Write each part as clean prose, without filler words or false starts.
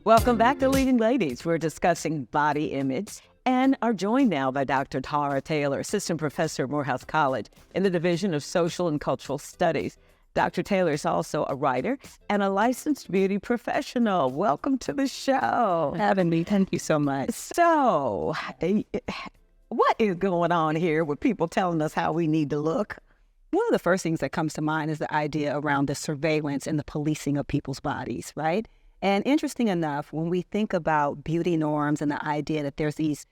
Welcome back to Leading Ladies. We're discussing body image and are joined now by Dr. Taura Taylor, Assistant Professor at Morehouse College in the Division of Social and Cultural Studies. Dr. Taylor is also a writer and a licensed beauty professional. Welcome to the show. Having me. Thank you so much. So, what is going on here with people telling us how we need to look? One of the first things that comes to mind is the idea around the surveillance and the policing of people's bodies, right? And interesting enough, when we think about beauty norms and the idea that there's these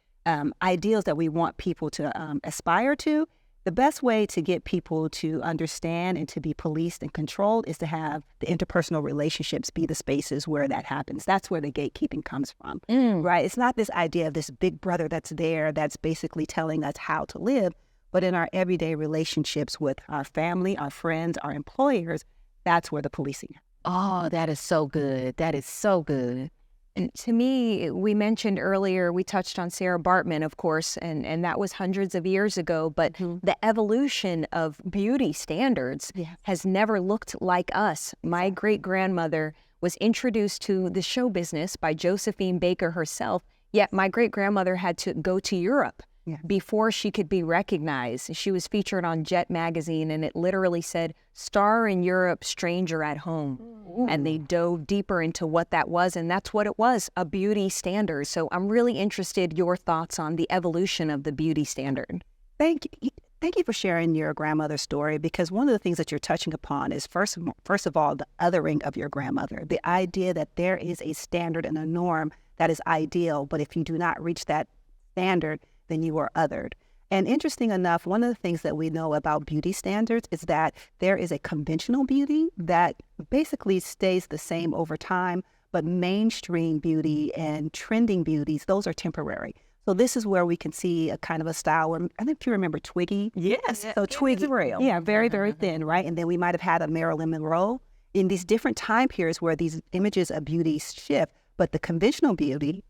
ideals that we want people to aspire to, the best way to get people to understand and to be policed and controlled is to have the interpersonal relationships be the spaces where that happens. That's where the gatekeeping comes from, right? It's not this idea of this big brother that's there that's basically telling us how to live, but in our everyday relationships with our family, our friends, our employers, that's where the policing happens. Oh, that is so good. That is so good. And to me, we mentioned earlier, we touched on Sarah Bartman, of course, and that was hundreds of years ago, but the evolution of beauty standards has never looked like us. My great-grandmother was introduced to the show business by Josephine Baker herself, yet my great-grandmother had to go to Europe before she could be recognized. She was featured on Jet magazine, and it literally said, "Star in Europe, stranger at home." And they dove deeper into what that was, and that's what it was, a beauty standard. So I'm really interested your thoughts on the evolution of the beauty standard. Thank you for sharing your grandmother's story, because one of the things that you're touching upon is, first of all, the othering of your grandmother, the idea that there is a standard and a norm that is ideal, but if you do not reach that standard, then you are othered. And interesting enough, one of the things that we know about beauty standards is that there is a conventional beauty that basically stays the same over time, but mainstream beauty and trending beauties, those are temporary. So this is where we can see a kind of a style where, I think if you remember Twiggy. Yes. So Twiggy, yeah, very, very thin, right? And then we might have had a Marilyn Monroe in these different time periods where these images of beauty shift, but the conventional beauty,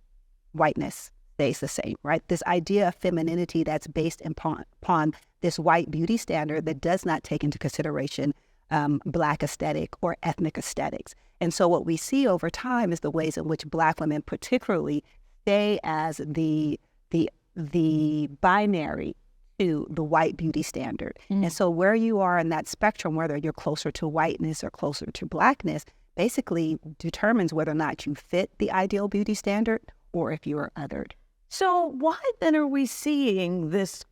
whiteness, stays the same, right? This idea of femininity that's based upon this white beauty standard that does not take into consideration Black aesthetic or ethnic aesthetics. And so what we see over time is the ways in which Black women particularly stay as the binary to the white beauty standard. And so where you are in that spectrum, whether you're closer to whiteness or closer to Blackness, basically determines whether or not you fit the ideal beauty standard or if you are othered. So why then are we seeing this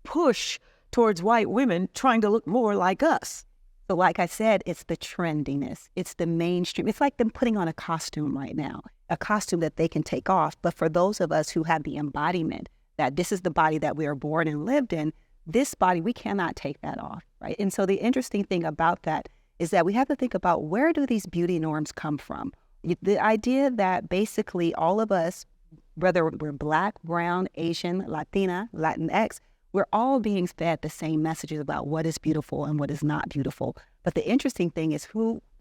push towards white women trying to look more like us? So like I said, it's the trendiness. It's the mainstream. It's like them putting on a costume right now, a costume that they can take off. But for those of us who have the embodiment that this is the body that we are born and lived in, this body, we cannot take that off, right? And so the interesting thing about that is that we have to think about, where do these beauty norms come from? The idea that basically all of us, whether we're Black, brown, Asian, Latina, Latinx, we're all being fed the same messages about what is beautiful and what is not beautiful. But the interesting thing is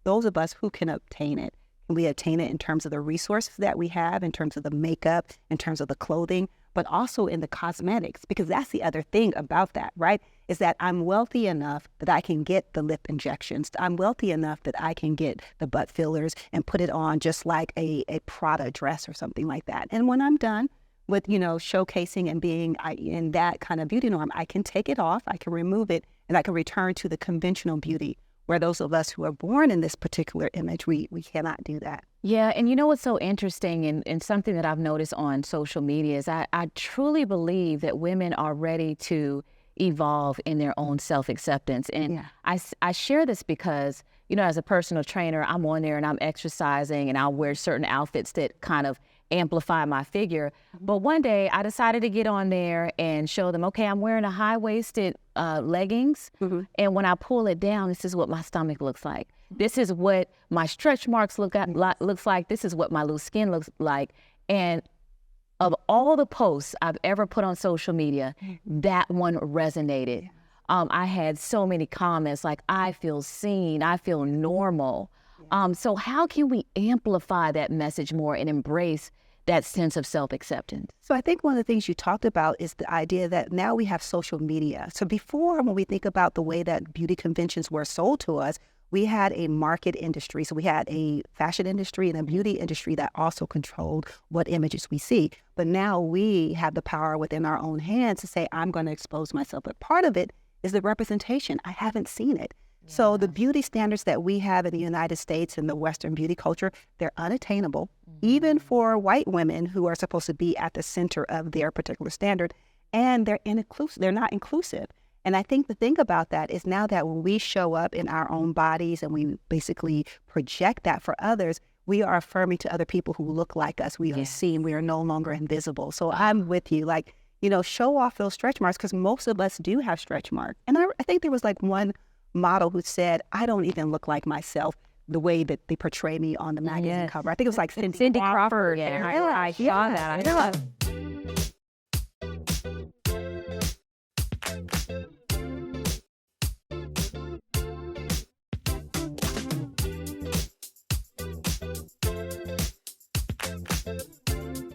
those of us who can obtain it. Can we obtain it in terms of the resources that we have, in terms of the makeup, in terms of the clothing, but also in the cosmetics? Because that's the other thing about that, right? Is that I'm wealthy enough that I can get the lip injections. I'm wealthy enough that I can get the butt fillers and put it on just like a Prada dress or something like that. And when I'm done with, showcasing and being in that kind of beauty norm, I can take it off, I can remove it, and I can return to the conventional beauty, where those of us who are born in this particular image, we cannot do that. Yeah, and you know what's so interesting and something that I've noticed on social media is I truly believe that women are ready to evolve in their own self-acceptance. And I share this because, as a personal trainer, I'm on there and I'm exercising and I'll wear certain outfits that kind of amplify my figure. But one day I decided to get on there and show them, okay, I'm wearing a high-waisted leggings. And when I pull it down, this is what my stomach looks like. This is what my stretch marks looks like. This is what my loose skin looks like. And of all the posts I've ever put on social media, that one resonated. I had so many comments like, I feel seen, I feel normal. So how can we amplify that message more and embrace that sense of self-acceptance? So I think one of the things you talked about is the idea that now we have social media. So before, when we think about the way that beauty conventions were sold to us, we had a market industry. So we had a fashion industry and a beauty industry that also controlled what images we see. But now we have the power within our own hands to say, I'm going to expose myself. But part of it is the representation. I haven't seen it. Yeah. So the beauty standards that we have in the United States and the Western beauty culture, they're unattainable, even for white women who are supposed to be at the center of their particular standard. And they're inclusive. They're not inclusive. And I think the thing about that is now that when we show up in our own bodies and we basically project that for others, we are affirming to other people who look like us. We are seen. We are no longer invisible. So I'm with you. Like, you know, show off those stretch marks, because most of us do have stretch marks. And I think there was like one model who said, I don't even look like myself the way that they portray me on the magazine cover. I think it was like Cindy Crawford. I saw that.